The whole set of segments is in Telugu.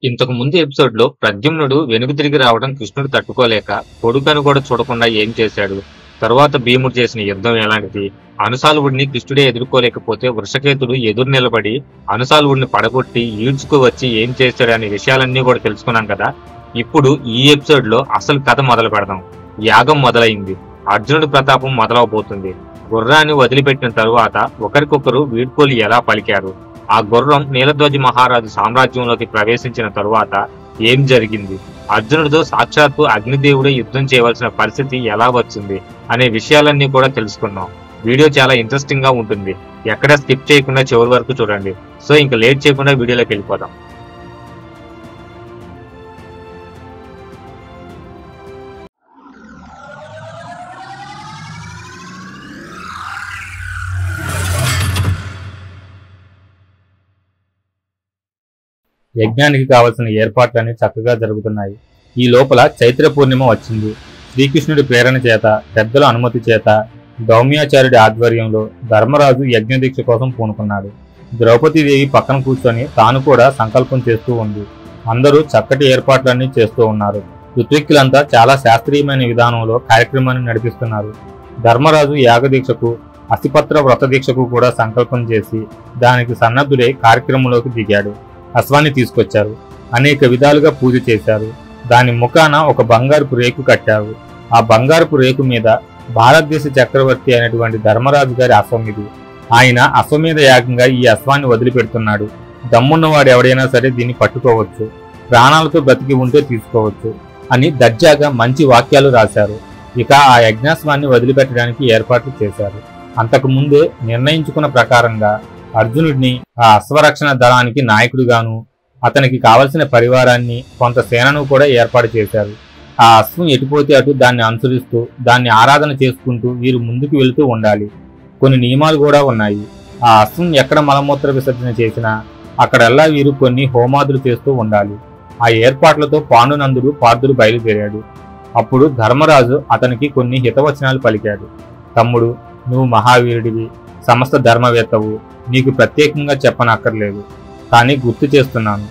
ఇంతకు ముందు ఎపిసోడ్ లో ప్రద్యుమ్నుడు వెనుక తిరిగి రావడం కృష్ణుడు తట్టుకోలేక కొడుకను కూడా చూడకుండా ఏం చేశాడు, తరువాత భీముడు చేసిన యుద్ధం ఎలాంటిది, అనుసాలువుడిని కృష్ణుడే ఎదుర్కోలేకపోతే వృషకేతుడు ఎదురు నిలబడి అనుసాలువుడిని పడగొట్టి ఈడ్చుకు వచ్చి ఏం చేశాడు అనే విషయాలన్నీ కూడా తెలుసుకున్నాం కదా. ఇప్పుడు ఈ ఎపిసోడ్ లో అసలు కథ మొదలు పెడదాం. యాగం మొదలైంది, అర్జునుడి ప్రతాపం మొదలవబోతుంది. గుర్రాన్ని వదిలిపెట్టిన తరువాత ఒకరికొకరు వీడ్కోలు ఎలా పలికారు, ఆ గుర్రం నీలధ్వజ మహారాజు సామ్రాజ్యంలోకి ప్రవేశించిన తరువాత ఏం జరిగింది, అర్జునుడితో సాక్షాత్తు అగ్నిదేవుడే యుద్ధం చేయవలసిన పరిస్థితి ఎలా వచ్చింది అనే విషయాలన్నీ కూడా తెలుసుకున్నాం. వీడియో చాలా ఇంట్రెస్టింగ్ గా ఉంటుంది, ఎక్కడ స్కిప్ చేయకుండా చివరి వరకు చూడండి. సో ఇంకా లేట్ చేయకుండా వీడియోలోకి వెళ్ళిపోదాం. యజ్ఞానికి కావలసిన ఏర్పాట్లన్నీ చక్కగా జరుగుతున్నాయి. ఈ లోపల చైత్ర పూర్ణిమ వచ్చింది. శ్రీకృష్ణుడి ప్రేరణ చేత, పెద్దల అనుమతి చేత, దౌమ్యాచార్యుడి ఆధ్వర్యంలో ధర్మరాజు యజ్ఞదీక్ష కోసం పూనుకున్నాడు. ద్రౌపదీదేవి పక్కన కూర్చొని తాను కూడా సంకల్పం చేస్తూ ఉంది. అందరూ చక్కటి ఏర్పాట్లన్నీ చేస్తూ ఉన్నారు. ఋత్విక్కులంతా చాలా శాస్త్రీయమైన విధానంలో కార్యక్రమాన్ని నడిపిస్తున్నారు. ధర్మరాజు యాగదీక్షకు, అసిపత్ర వ్రత దీక్షకు కూడా సంకల్పం చేసి దానికి సన్నద్ధుడై కార్యక్రమంలోకి దిగాడు. అశ్వాన్ని తీసుకొచ్చారు. అనేక విధాలుగా పూజ చేశారు. దాని ముఖాన ఒక బంగారుపు రేకు కట్టారు. ఆ బంగారుపు రేకు మీద భారతదేశ చక్రవర్తి అయినటువంటి ధర్మరాజు గారి అశ్వం ఇది. ఆయన అశ్వమేధ యాగంగా ఈ అశ్వాన్ని వదిలిపెడుతున్నాడు. దమ్మున్నవాడు ఎవడైనా సరే దీన్ని పట్టుకోవచ్చు, ప్రాణాలతో బ్రతికి ఉంటే తీసుకోవచ్చు అని దర్జాగా మంచి వాక్యాలు రాశారు. ఇక ఆ యజ్ఞాశ్వాన్ని వదిలిపెట్టడానికి ఏర్పాట్లు చేశారు. అంతకు ముందే నిర్ణయించుకున్న ప్రకారంగా అర్జునుడిని ఆ అశ్వరక్షణ దళానికి నాయకుడిగాను, అతనికి కావలసిన పరివారాన్ని, కొంత సేనను కూడా ఏర్పాటు చేశారు. ఆ అశ్వం ఎటుపోతే అటు దాన్ని అనుసరిస్తూ, దాన్ని ఆరాధన చేసుకుంటూ వీరు ముందుకు వెళుతూ ఉండాలి. కొన్ని నియమాలు కూడా ఉన్నాయి. ఆ అశ్వం ఎక్కడ మలమూత్ర విసర్జన చేసినా అక్కడల్లా వీరు కొన్ని హోమాదులు చేస్తూ ఉండాలి. ఆ ఏర్పాట్లతో పాండునందుడు పార్థుడు బయలుదేరాడు. అప్పుడు ధర్మరాజు అతనికి కొన్ని హితవచనాలు పలికాడు. తమ్ముడు, నువ్వు మహావీరుడివి, సమస్త ధర్మవేత్తవు, నీకు ప్రత్యేకంగా చెప్పనక్కర్లేదు. కానీ గుర్తు చేస్తున్నాను,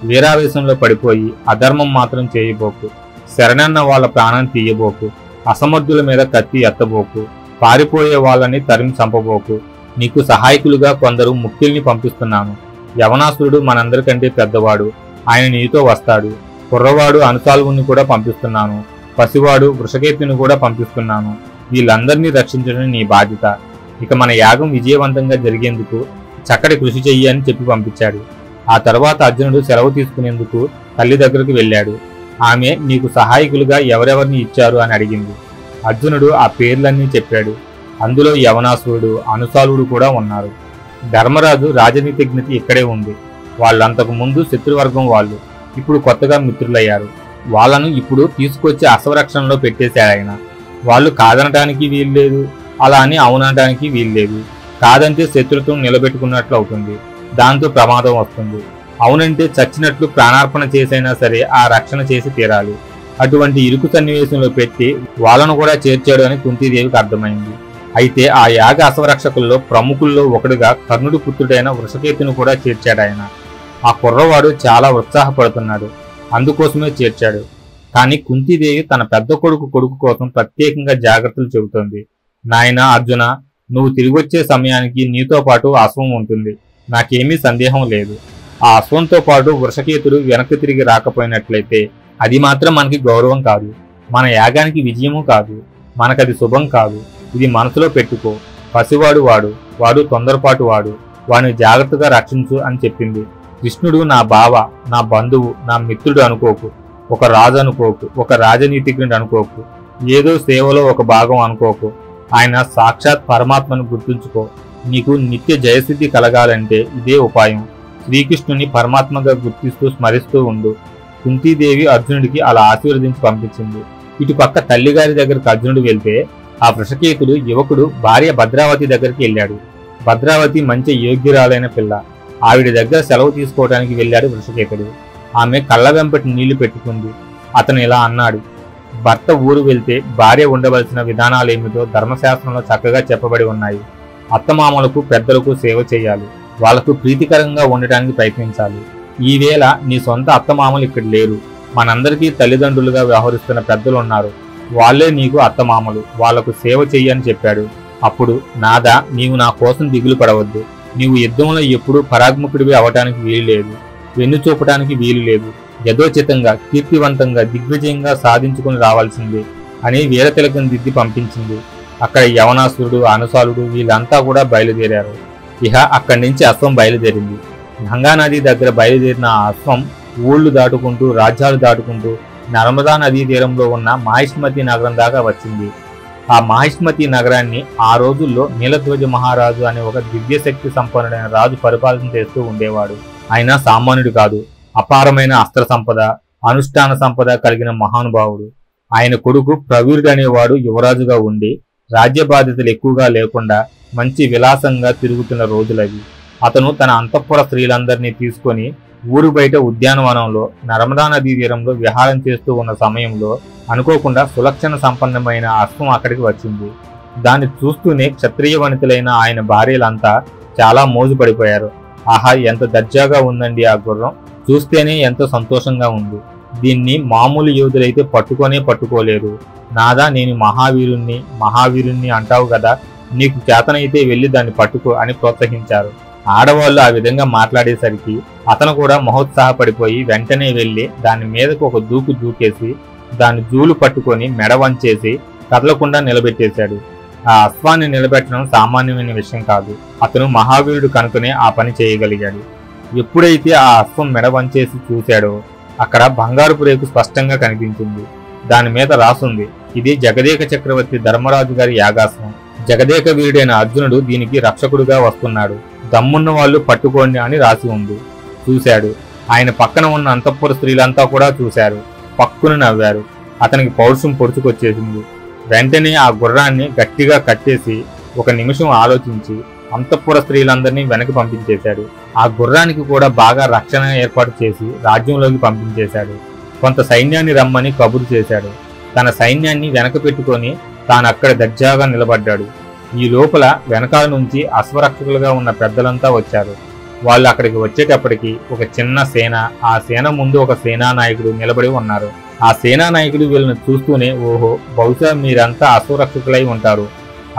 వీరావేశంలో పడిపోయి అధర్మం మాత్రం చేయబోకు, శరణన్న వాళ్ళ ప్రాణం తీయబోకు, అసమర్థుల మీద కత్తి ఎత్తబోకు, పారిపోయే వాళ్ళని తరిమి చంపబోకు. నీకు సహాయకులుగా కొందరు ముఖ్యుల్ని పంపిస్తున్నాను. యవనాసురుడు మనందరికంటే పెద్దవాడు, ఆయన నీతో వస్తాడు. కుర్రవాడు అనుసాలువుని కూడా పంపిస్తున్నాను. పసివాడు వృషకేతుని కూడా పంపిస్తున్నాను. వీళ్ళందరినీ రక్షించడం నీ బాధ్యత. ఇక మన యాగం విజయవంతంగా జరిగేందుకు చక్కటి కృషి చెయ్యి అని చెప్పి పంపించాడు. ఆ తర్వాత అర్జునుడు సెలవు తీసుకునేందుకు తల్లి దగ్గరకు వెళ్ళాడు. ఆమె నీకు సహాయకులుగా ఎవరెవరిని ఇచ్చారు అని అడిగింది. అర్జునుడు ఆ పేర్లన్నీ చెప్పాడు. అందులో యవనాసురుడు, అనుసాలుడు కూడా ఉన్నారు. ధర్మరాజు రాజనీతిజ్ఞత ఇక్కడే ఉంది. వాళ్ళంతకు ముందు శత్రువర్గం వాళ్ళు, ఇప్పుడు కొత్తగా మిత్రులయ్యారు. వాళ్ళను ఇప్పుడు తీసుకొచ్చి అశ్వరక్షణలో పెట్టేశాడాయన. వాళ్ళు కాదనటానికి వీల్లేదు, అలా అని అవునటానికి వీల్లేదు. కాదంటే శత్రుత్వం నిలబెట్టుకున్నట్లు అవుతుంది, దాంతో ప్రమాదం వస్తుంది. అవునంటే చచ్చినట్లు ప్రాణార్పణ చేసైనా సరే ఆ రక్షణ చేసి తీరాలి. అటువంటి ఇరుకు సన్నివేశంలో పెట్టి వాళ్ళను కూడా చేర్చాడు అని కుంతీదేవికి అర్థమైంది. అయితే ఆ యాగ అశ్వరక్షకుల్లో ప్రముఖుల్లో ఒకడుగా కర్ణుడి పుత్రుడైన వృషకేతుని కూడా చేర్చాడాయన. ఆ కుర్రవాడు చాలా ఉత్సాహపడుతున్నాడు, అందుకోసమే చేర్చాడు. కానీ కుంతీదేవి తన పెద్ద కొడుకు కోసం ప్రత్యేకంగా జాగ్రత్తలు చెబుతోంది. నాయనా అర్జున, నువ్వు తిరిగొచ్చే సమయానికి నీతో పాటు అశ్వం ఉంటుంది, నాకేమీ సందేహం లేదు. ఆ అశ్వంతో పాటు వృషకేతుడు వెనక్కి తిరిగి రాకపోయినట్లయితే అది మాత్రం మనకి గౌరవం కాదు, మన యాగానికి విజయము కాదు, మనకది శుభం కాదు. ఇది మనసులో పెట్టుకో. పసివాడు వాడు తొందరపాటు వాడు, వాడిని జాగ్రత్తగా రక్షించు అని చెప్పింది. కృష్ణుడు నా బావ, నా బంధువు, నా మిత్రుడు అనుకోకు, ఒక రాజు అనుకోకు, ఒక రాజనీతిజ్ఞుడు అనుకోకు, ఏదో సేవలో ఒక భాగం అనుకోకు. ఆయన సాక్షాత్ పరమాత్మను గుర్తుంచుకో. నీకు నిత్య జయసిద్ధి కలగాలంటే ఇదే ఉపాయం. శ్రీకృష్ణుని పరమాత్మగా గుర్తిస్తూ స్మరిస్తూ ఉండు. కుంతీదేవి అర్జునుడికి అలా ఆశీర్వదించి పంపించింది. ఇటుపక్క తల్లిగారి దగ్గరకు అర్జునుడు వెళ్తే ఆ వృషకేతుడు యువకుడు భార్య భద్రావతి దగ్గరికి వెళ్ళాడు. భద్రావతి మంచి యోగ్యురాలైన పిల్ల. ఆవిడ దగ్గర సెలవు తీసుకోవడానికి వెళ్ళాడు వృషకేతుడు. ఆమె కళ్ళ వెంపటి నీళ్లు పెట్టుకుంది. అతను ఇలా అన్నాడు, భర్త ఊరు వెళ్తే భార్య ఉండవలసిన విధానాలేమిటో ధర్మశాస్త్రంలో చక్కగా చెప్పబడి ఉన్నాయి. అత్తమామలకు, పెద్దలకు సేవ చేయాలి, వాళ్లకు ప్రీతికరంగా ఉండటానికి ప్రయత్నించాలి. ఈవేళ నీ సొంత అత్తమామలు ఇక్కడ లేరు. మనందరికీ తల్లిదండ్రులుగా వ్యవహరిస్తున్న పెద్దలు ఉన్నారు. వాళ్లే నీకు అత్తమామలు, వాళ్లకు సేవ చెయ్యని చెప్పాడు. అప్పుడు నాదా, నీవు నా కోసం దిగులు పడవద్దు. నీవు యుద్ధంలో ఎప్పుడూ పరాగ్ముఖుడివి అవటానికి వీలు లేదు, వెన్ను చూపటానికి వీలు లేదు. యథోచితంగా, కీర్తివంతంగా, దిగ్విజయంగా సాధించుకుని రావాల్సింది అని వీరతిలకం దిద్ది పంపించింది. అక్కడ యవనాసురుడు, అనసాలుడు వీళ్ళంతా కూడా బయలుదేరారు. ఇహ అక్కడి నుంచి అశ్వం బయలుదేరింది. గంగానది దగ్గర బయలుదేరిన ఆ అశ్వం ఊళ్ళు దాటుకుంటూ, రాజ్యాలు దాటుకుంటూ నర్మదా నదీ తీరంలో ఉన్న మాహిష్మతి నగరం దాకా వచ్చింది. ఆ మాహిష్మతి నగరాన్ని ఆ రోజుల్లో నీలధ్వజ మహారాజు అనే ఒక దివ్యశక్తి సంపన్నుడైన రాజు పరిపాలన చేస్తూ ఉండేవాడు. ఆయన సామాన్యుడు కాదు, అపారమైన అస్త్ర సంపద, అనుష్ఠాన సంపద కలిగిన మహానుభావుడు. ఆయన కొడుకు ప్రవీరుడు అనేవాడు యువరాజుగా ఉండి రాజ్య బాధ్యతలు ఎక్కువగా లేకుండా మంచి విలాసంగా తిరుగుతున్న రోజులవి. అతను తన అంతఃపుర స్త్రీలందరినీ తీసుకొని ఊరు బయట ఉద్యానవనంలో నర్మదా నదీ తీరంలో విహారం చేస్తూ ఉన్న సమయంలో అనుకోకుండా సులక్షణ సంపన్నమైన అశ్వం అక్కడికి వచ్చింది. దాన్ని చూస్తూనే క్షత్రియ వనితులైన ఆయన భార్యలంతా చాలా మోజుపడిపోయారు. ఆహా, ఎంత దర్జాగా ఉందండి ఆ గుర్రం, చూస్తేనే ఎంతో సంతోషంగా ఉంది. దీన్ని మామూలు యోధులైతే పట్టుకోలేరు. నాదా, నేను మహావీరుణ్ణి అంటావు కదా, నీకు చేతనైతే వెళ్ళి దాన్ని పట్టుకో అని ప్రోత్సహించారు. ఆడవాళ్ళు ఆ విధంగా మాట్లాడేసరికి అతను కూడా మహోత్సాహపడిపోయి వెంటనే వెళ్లి దాని మీదకు ఒక దూకేసి దాన్ని జూలు పట్టుకొని మెడ వంచేసి కదలకుండా నిలబెట్టేశాడు. ఆ అశ్వాన్ని నిలబెట్టడం సామాన్యమైన విషయం కాదు. అతను మహావీరుడు కనుకనే ఆ పని చేయగలిగాడు. ఎప్పుడైతే ఆ అశ్వం మెడ వంచేసి చూశాడో అక్కడ బంగారుపు రేకు స్పష్టంగా కనిపించింది. దాని మీద రాసుంది, ఇది జగదేక చక్రవర్తి ధర్మరాజు గారి యాగాశ్వం. జగదేక వీరుడైన అర్జునుడు దీనికి రక్షకుడుగా వస్తున్నాడు, దమ్మున్న వాళ్ళు పట్టుకోండి అని రాసి ఉంది. చూశాడు. ఆయన పక్కన ఉన్న అంతఃపుర స్త్రీలంతా కూడా చూశారు, పక్కును నవ్వారు. అతనికి పౌరుషం పొడుచుకొచ్చేసింది. వెంటనే ఆ గుర్రాన్ని గట్టిగా కట్టేసి ఒక నిమిషం ఆలోచించి అంతఃపుర స్త్రీలందరినీ వెనక్కి పంపించేశాడు. ఆ గుర్రానికి కూడా బాగా రక్షణ ఏర్పాటు చేసి రాజ్యంలోకి పంపించేశాడు. కొంత సైన్యాన్ని రమ్మని కబురు చేశాడు. తన సైన్యాన్ని వెనక పెట్టుకొని తాను అక్కడ దర్జాగా నిలబడ్డాడు. ఈ లోపల వెనకాల నుంచి అశ్వరక్షకులుగా ఉన్న పెద్దలంతా వచ్చారు. వాళ్ళు అక్కడికి వచ్చేటప్పటికి ఒక చిన్న సేన, ఆ సేన ముందు ఒక సేనానాయకుడు నిలబడి ఉన్నారు. ఆ సేనానాయకుడు వీళ్ళని చూస్తూనే, ఓహో, బహుశా మీరంతా అశ్వరక్షకులై ఉంటారు,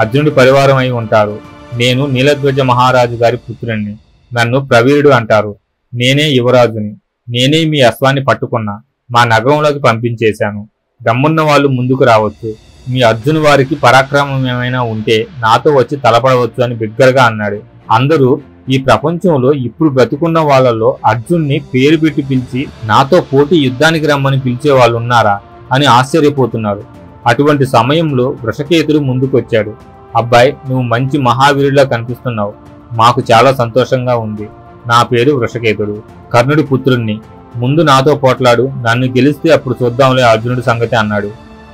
అర్జునుడి పరివారం అయి ఉంటారు. నేను నీలధ్వజ మహారాజు గారి పుత్రుణ్ణి, నన్ను ప్రవీరుడు అంటారు. నేనే యువరాజుని, నేనే మీ అశ్వాన్ని పట్టుకున్నా, మా నగరంలోకి పంపించేశాను. దమ్మున్న వాళ్ళు ముందుకు రావచ్చు. మీ అర్జును వారికి పరాక్రమం ఏమైనా ఉంటే నాతో వచ్చి తలపడవచ్చు అని బిగ్గరగా అన్నాడు. అందరూ ఈ ప్రపంచంలో ఇప్పుడు బ్రతుకున్న వాళ్ళలో అర్జున్ని పేరు పెట్టి పిలిచి నాతో పోటీ యుద్ధానికి రమ్మని పిలిచే వాళ్ళు ఉన్నారా అని ఆశ్చర్యపోతున్నారు. అటువంటి సమయంలో వృషకేతుడు ముందుకొచ్చాడు. అబ్బాయి, నువ్వు మంచి మహావీరుడిలా కనిపిస్తున్నావు, మాకు చాలా సంతోషంగా ఉంది. నా పేరు వృషకేతుడు, కర్ణుడి పుత్రుణ్ణి. ముందు నాతో పోట్లాడు, నన్ను గెలిస్తే అప్పుడు చూద్దాంలే అర్జునుడి సంగతి అన్నాడు.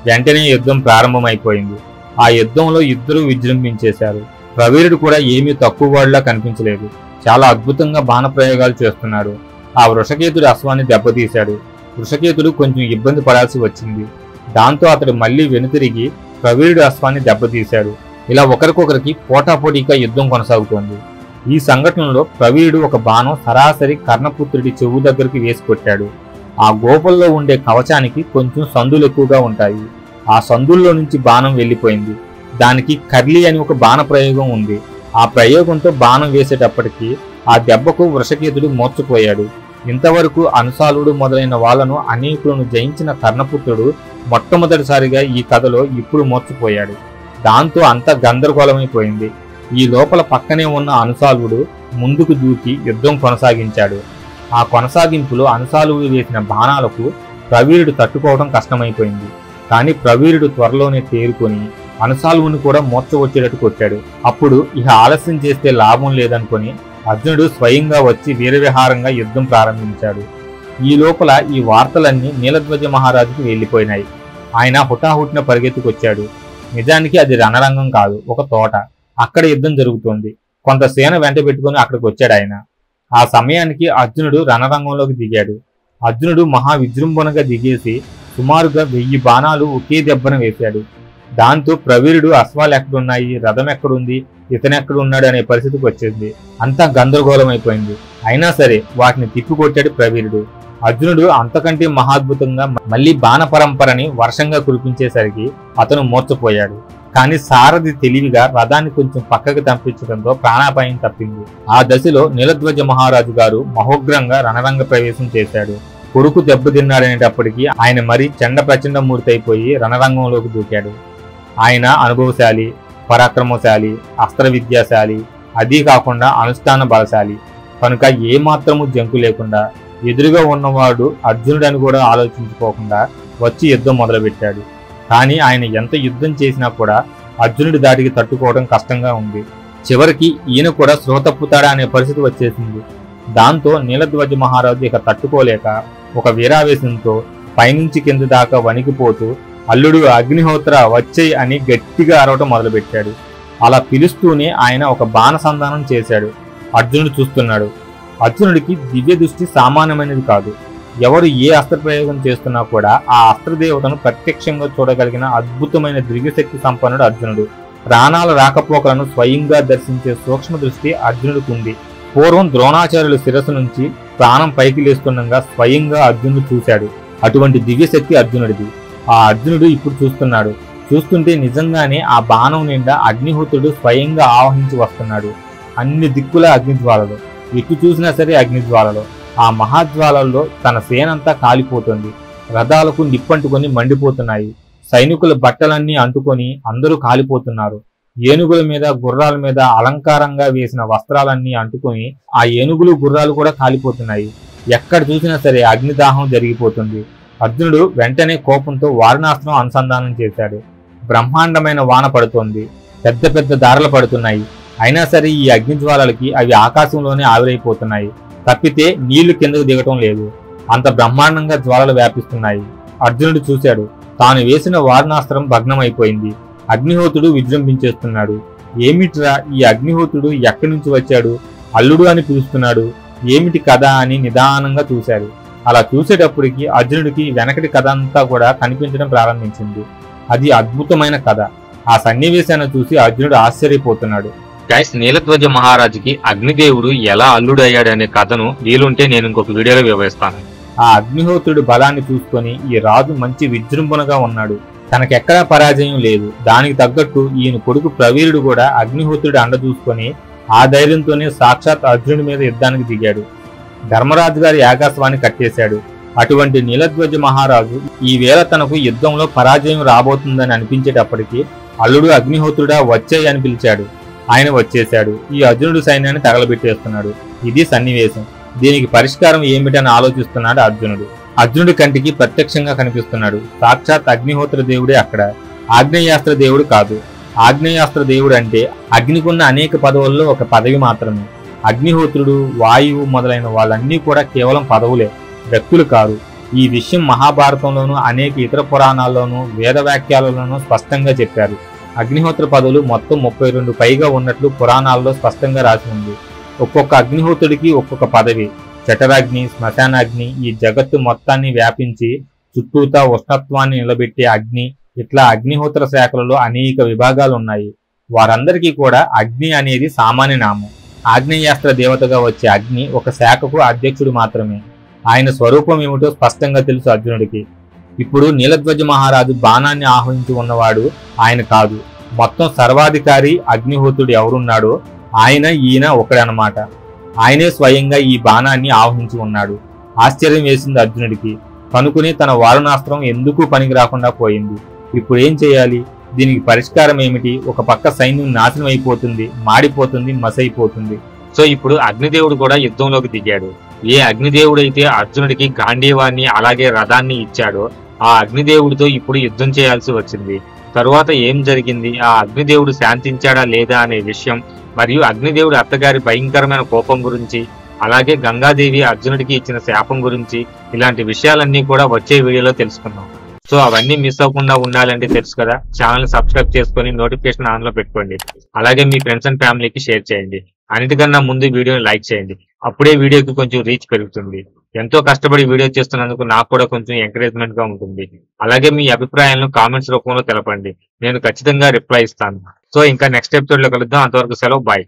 వెంటనే యుద్ధం ప్రారంభమైపోయింది. ఆ యుద్ధంలో ఇద్దరూ విజృంభించేశారు. ప్రవీరుడు కూడా ఏమీ తక్కువ వాడిలా కనిపించలేదు, చాలా అద్భుతంగా బాణప్రయోగాలు చేస్తున్నాడు. ఆ వృషకేతుడి అశ్వాన్ని దెబ్బతీశాడు. వృషకేతుడు కొంచెం ఇబ్బంది పడాల్సి వచ్చింది. దాంతో అతడు మళ్లీ వెనుతిరిగి ప్రవీరుడి అశ్వాన్ని దెబ్బతీశాడు. ఇలా ఒకరికొకరికి పోటాపోటీగా యుద్ధం కొనసాగుతోంది. ఈ సంఘటనలో ప్రవీరుడు ఒక బాణం సరాసరి కర్ణపుత్రుడి చెవు దగ్గరికి వేసి కొట్టాడు. ఆ గోపల్లో ఉండే కవచానికి కొంచెం సందులు ఎక్కువగా ఉంటాయి. ఆ సందుల్లో నుంచి బాణం వెళ్లిపోయింది. దానికి కర్లీ అని ఒక బాణ ప్రయోగం ఉంది. ఆ ప్రయోగంతో బాణం వేసేటప్పటికి ఆ దెబ్బకు వృషకేతుడు మోర్చిపోయాడు. ఇంతవరకు అనుసాలుడు మొదలైన వాళ్లను అనేకులను జయించిన కర్ణపుత్రుడు మొట్టమొదటిసారిగా ఈ కథలో ఇప్పుడు మోర్చిపోయాడు. దాంతో అంతా గందరగోళమైపోయింది. ఈ లోపల పక్కనే ఉన్న అనుసాలుడు ముందుకు దూకి యుద్ధం కొనసాగించాడు. ఆ కొనసాగింపులో అనుసాలుడు వేసిన బాణాలకు ప్రవీరుడు తట్టుకోవడం కష్టమైపోయింది. కానీ ప్రవీరుడు త్వరలోనే తేరుకొని అనుసాలువుని కూడా మోర్చ వచ్చేటట్టు కొట్టాడు. అప్పుడు ఇక ఆలస్యం చేస్తే లాభం లేదనుకొని అర్జునుడు స్వయంగా వచ్చి వీరవిహారంగా యుద్ధం ప్రారంభించాడు. ఈ లోపల ఈ వార్తలన్నీ నీలధ్వజ మహారాజుకు వెళ్లిపోయినాయి. ఆయన హుటాహుటిన పరిగెత్తుకొచ్చాడు. నిజానికి అది రణరంగం కాదు, ఒక తోట. అక్కడ యుద్ధం జరుగుతోంది. కొంత సేన వెంట పెట్టుకుని అక్కడికి వచ్చాడు ఆయన. ఆ సమయానికి అర్జునుడు రణరంగంలోకి దిగాడు. అర్జునుడు మహా విజృంభణగా దిగేసి సుమారుగా 1000 బాణాలు ఒకే దెబ్బన వేశాడు. దాంతో ప్రవీరుడు అశ్వాలు ఎక్కడున్నాయి, రథం ఎక్కడుంది, ఇతనెక్కడున్నాడు అనే పరిస్థితికి వచ్చింది. అంతా గందరగోళం అయిపోయింది. అయినా సరే వాటిని తిప్పికొట్టాడు ప్రవీరుడు. అర్జునుడు అంతకంటే మహాద్భుతంగా మళ్లీ బాణ పరంపరని వర్షంగా కురిపించేసరికి అతను మూర్చపోయాడు. కానీ సారథి తెలివిగా రథాన్ని కొంచెం పక్కకు తంపించడంతో ప్రాణాపాయం తప్పింది. ఆ దశలో నీలధ్వజ మహారాజు గారు మహోగ్రంగా రణరంగ ప్రవేశం చేశాడు. కొడుకు దెబ్బతిన్నాడనేటప్పటికీ ఆయన మరీ చండ ప్రచండమూర్తి అయిపోయి రణరంగంలోకి దూకాడు. ఆయన అనుభవశాలి, పరాక్రమశాలి, అస్త్ర విద్యాశాలి, అదీ కాకుండా అనుష్ఠాన బలశాలి కనుక ఏమాత్రము జంకు లేకుండా ఎదురుగా ఉన్నవాడు అర్జునుడని కూడా ఆలోచించుకోకుండా వచ్చి యుద్ధం మొదలుపెట్టాడు. కానీ ఆయన ఎంత యుద్ధం చేసినా కూడా అర్జునుడి దాడికి తట్టుకోవడం కష్టంగా ఉంది. చివరికి ఈయన కూడా స్పృహ తప్పుతాడా అనే పరిస్థితి వచ్చేసింది. దాంతో నీలధ్వజ మహారాజు ఇక తట్టుకోలేక ఒక వీరావేశంతో పైనుంచి కింద దాకా వణికిపోతూ అల్లుడు అగ్నిహోత్ర వచ్చేయ్ అని గట్టిగా అరవటం మొదలుపెట్టాడు. అలా పిలుస్తూనే ఆయన ఒక బాణసంధానం చేశాడు. అర్జునుడు చూస్తున్నాడు. అర్జునుడికి దివ్య దృష్టి సామాన్యమైనది కాదు. ఎవరు ఏ అస్త్రప్రయోగం చేస్తున్నా కూడా ఆ అస్త్రదేవతను ప్రత్యక్షంగా చూడగలిగిన అద్భుతమైన దివ్యశక్తి సంపన్నుడు అర్జునుడు. ప్రాణాల రాకపోకలను స్వయంగా దర్శించే సూక్ష్మ దృష్టి అర్జునుడికి ఉంది. పూర్వం ద్రోణాచార్యుల శిరస్సు నుంచి ప్రాణం పైకి లేస్తుండగా స్వయంగా అర్జునుడు చూశాడు. అటువంటి దివ్యశక్తి అర్జునుడిది. ఆ అర్జునుడు ఇప్పుడు చూస్తున్నాడు. చూస్తుంటే నిజంగానే ఆ బాణం నిండా అగ్నిహోత్రుడు స్వయంగా ఆవహించి వస్తున్నాడు. అన్ని దిక్కుల అగ్నిజ్వాలలు, ఎటు చూసినా సరే అగ్నిజ్వాలలు. ఆ మహాజ్వాలల్లో తన సేనంతా కాలిపోతుంది. రథాలకు నిప్పంటుకొని మండిపోతున్నాయి. సైనికుల బట్టలన్నీ అంటుకొని అందరూ కాలిపోతున్నారు. ఏనుగుల మీద, గుర్రాల మీద అలంకారంగా వేసిన వస్త్రాలన్నీ అంటుకొని ఆ ఏనుగులు, గుర్రాలు కూడా కాలిపోతున్నాయి. ఎక్కడ చూసినా సరే అగ్నిదాహం జరిగిపోతుంది. అర్జునుడు వెంటనే కోపంతో వారణాస్త్రం అనుసంధానం చేశాడు. బ్రహ్మాండమైన వాన పడుతోంది. పెద్ద పెద్ద దారలు పడుతున్నాయి. అయినా సరే ఈ అగ్నిజ్వాలలకి అవి ఆకాశంలోనే ఆవిరైపోతున్నాయి తప్పితే నీళ్లు కిందకు దిగటం లేదు. అంత బ్రహ్మాండంగా జ్వాలలు వ్యాపిస్తున్నాయి. అర్జునుడు చూశాడు. తాను వేసిన వారణాస్త్రం భగ్నమైపోయింది. అగ్నిహోత్రుడు విజృంభించేస్తున్నాడు. ఏమిట్రా ఈ అగ్నిహోత్రుడు ఎక్కడి నుంచి వచ్చాడు? అల్లుడు అని పిలుస్తున్నాడు. ఏమిటి కథ అని నిదానంగా చూశాడు. అలా చూసేటప్పటికి అర్జునుడికి వెనకటి కథ అంతా కూడా కనిపించడం ప్రారంభించింది. అది అద్భుతమైన కథ. ఆ సన్నివేశాన్ని చూసి అర్జునుడు ఆశ్చర్యపోతున్నాడు. గైస్, నీలధ్వజ మహారాజుకి అగ్నిదేవుడు ఎలా అల్లుడు అయ్యాడనే కథను వీలుంటే నేను ఇంకొక వీడియోలో వివరిస్తాను. ఆ అగ్నిహోత్రుడి బలాన్ని చూసుకొని ఈ రాజు మంచి విజృంభణగా ఉన్నాడు. తనకెక్కడా పరాజయం లేదు. దానికి తగ్గట్టు ఈయన కొడుకు ప్రవీరుడు కూడా అగ్నిహోత్రుడి అండ చూసుకొని ఆ ధైర్యంతోనే సాక్షాత్ అర్జునుడి మీద యుద్ధానికి దిగాడు. ధర్మరాజు గారి యాగాస్వాన్ని కట్టేశాడు. అటువంటి నీలధ్వజ మహారాజు ఈవేళ తనకు యుద్ధంలో పరాజయం రాబోతుందని అనిపించేటప్పటికీ అల్లుడు అగ్నిహోత్రుడా వచ్చేయ్ అని పిలిచాడు. ఆయన వచ్చేశాడు. ఈ అర్జునుడు సైన్యాన్ని తగలబెట్టేస్తున్నాడు. ఇది సన్నివేశం. దీనికి పరిష్కారం ఏమిటని ఆలోచిస్తున్నాడు అర్జునుడు. అర్జునుడి కంటికి ప్రత్యక్షంగా కనిపిస్తున్నాడు. సాక్షాత్ అగ్నిహోత్ర దేవుడే అక్కడ. ఆగ్నేయాస్త్ర దేవుడు కాదు. ఆగ్నేయాస్త్ర దేవుడు అంటే అగ్నికున్న అనేక పదవుల్లో ఒక పదవి మాత్రమే. అగ్నిహోత్రుడు, వాయువు మొదలైన వాళ్ళన్నీ కూడా కేవలం పదవులే, వ్యక్తులు కారు. ఈ విషయం మహాభారతంలోనూ అనేక ఇతర పురాణాల్లోనూ వేద వాక్యాలలోనూ స్పష్టంగా చెప్పారు. అగ్నిహోత్ర పదవులు మొత్తం 32 పైగా ఉన్నట్లు పురాణాల్లో స్పష్టంగా రాసి ఉంది. ఒక్కొక్క అగ్నిహోత్రుడికి ఒక్కొక్క పదవి. జఠరాగ్ని, శ్మశానాగ్ని ఈ జగత్తు మొత్తాన్ని వ్యాపించి చుట్టూతా ఉష్ణత్వాన్ని నిలబెట్టే అగ్ని, ఇట్లా అగ్నిహోత్ర శాఖలలో అనేక విభాగాలు ఉన్నాయి. వారందరికీ కూడా అగ్ని అనేది సామాన్య నామం. ఆగ్నేయాస్త్ర దేవతగా వచ్చే అగ్ని ఒక శాఖకు అధ్యక్షుడు మాత్రమే. ఆయన స్వరూపం ఏమిటో స్పష్టంగా తెలుసు అర్జునుడికి. ఇప్పుడు నీలధ్వజ మహారాజు బాణాన్ని ఆహ్వానించి ఉన్నవాడు ఆయన కాదు. మొత్తం సర్వాధికారి అగ్నిహోత్రుడు ఎవరున్నాడో ఈయన ఒకడనమాట. ఆయనే స్వయంగా ఈ బాణాన్ని ఆహ్వానించి ఉన్నాడు. ఆశ్చర్యం వేసింది అర్జునుడికి. కనుకుని తన వారుణాస్త్రం ఎందుకు పనికి రాకుండా పోయింది. ఇప్పుడు ఏం చేయాలి? దీనికి పరిష్కారం ఏమిటి? ఒక పక్క సైన్యం నాశనం అయిపోతుంది, మాడిపోతుంది, మసైపోతుంది. సో ఇప్పుడు అగ్నిదేవుడు కూడా యుద్ధంలోకి దిగాడు. ఏ అగ్నిదేవుడైతే అర్జునుడికి గాంధీవాన్ని అలాగే రథాన్ని ఇచ్చాడో ఆ అగ్నిదేవుడితో ఇప్పుడు యుద్ధం చేయాల్సి వచ్చింది. తరువాత ఏం జరిగింది, ఆ అగ్నిదేవుడు శాంతించాడా లేదా అనే విషయం, మరియు అగ్నిదేవుడు అత్తగారి భయంకరమైన కోపం గురించి, అలాగే గంగాదేవి అర్జునుడికి ఇచ్చిన శాపం గురించి, ఇలాంటి విషయాలన్నీ కూడా వచ్చే వీడియోలో తెలుసుకుందాం. సో అవన్నీ మిస్ అవ్వకుండా ఉండాలంటే తెలుసు కదా, ఛానల్ సబ్స్క్రైబ్ చేసుకొని నోటిఫికేషన్ ఆన్ లో పెట్టుకోండి. అలాగే మీ ఫ్రెండ్స్ అండ్ ఫ్యామిలీకి షేర్ చేయండి. అన్నిటికన్నా ముందు వీడియోని లైక్ చేయండి. అప్పుడే వీడియోకి కొంచెం రీచ్ పెరుగుతుంది. ఎంతో కష్టపడి వీడియో చేస్తున్నందుకు నాకు కూడా కొంచెం ఎంకరేజ్మెంట్ గా ఉంటుంది. అలాగే మీ అభిప్రాయాలను కామెంట్స్ రూపంలో తెలపండి. నేను ఖచ్చితంగా రిప్లై ఇస్తాను. సో ఇంకా నెక్స్ట్ ఎపిసోడ్ లో కలుద్దాం. అంతవరకు సెలవు, బాయ్.